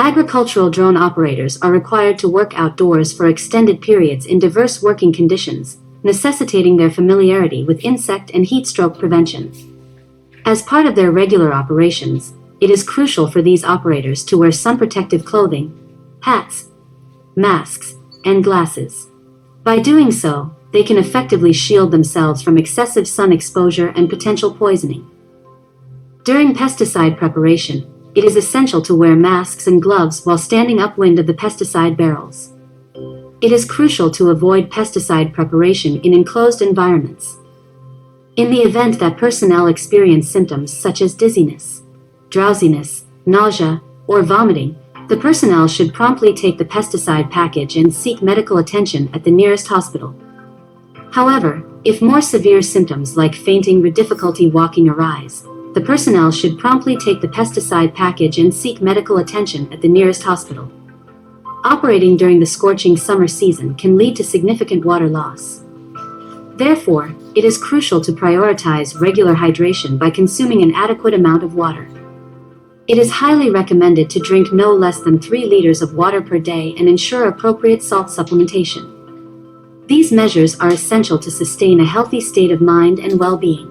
Agricultural drone operators are required to work outdoors for extended periods in diverse working conditions, necessitating their familiarity with insect and heat stroke prevention. As part of their regular operations, it is crucial for these operators to wear sun protective clothing, hats, masks, and glasses. By doing so, they can effectively shield themselves from excessive sun exposure and potential poisoning. During pesticide preparation, it is essential to wear masks and gloves while standing upwind of the pesticide barrels. It is crucial to avoid pesticide preparation in enclosed environments. In the event that personnel experience symptoms such as dizziness, drowsiness, nausea, or vomiting, the personnel should promptly take the pesticide package and seek medical attention at the nearest hospital. However, if more severe symptoms like fainting or difficulty walking arise, the personnel should promptly take the pesticide package and seek medical attention at the nearest hospital. Operating during the scorching summer season can lead to significant water loss. Therefore, it is crucial to prioritize regular hydration by consuming an adequate amount of water. It is highly recommended to drink no less than 3 liters of water per day and ensure appropriate salt supplementation. These measures are essential to sustain a healthy state of mind and well-being.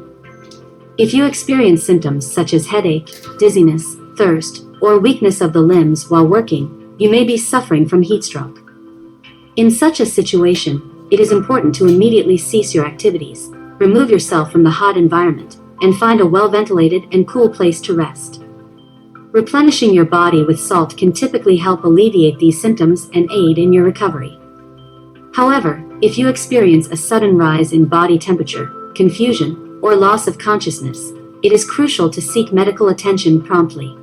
If you experience symptoms such as headache, dizziness, thirst, or weakness of the limbs while working, you may be suffering from heat stroke. In such a situation, it is important to immediately cease your activities, remove yourself from the hot environment, and find a well-ventilated and cool place to rest. Replenishing your body with salt can typically help alleviate these symptoms and aid in your recovery. However, if you experience a sudden rise in body temperature, confusion, or loss of consciousness, it is crucial to seek medical attention promptly.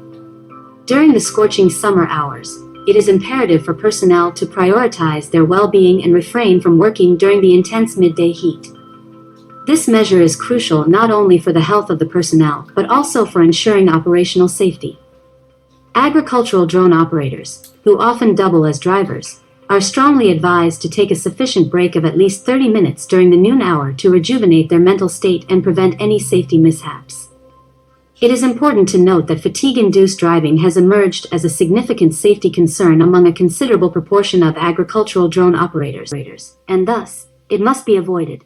During the scorching summer hours, it is imperative for personnel to prioritize their well-being and refrain from working during the intense midday heat. This measure is crucial not only for the health of the personnel, but also for ensuring operational safety. Agricultural drone operators, who often double as drivers, are strongly advised to take a sufficient break of at least 30 minutes during the noon hour to rejuvenate their mental state and prevent any safety mishaps. It is important to note that fatigue-induced driving has emerged as a significant safety concern among a considerable proportion of agricultural drone operators, and thus, it must be avoided.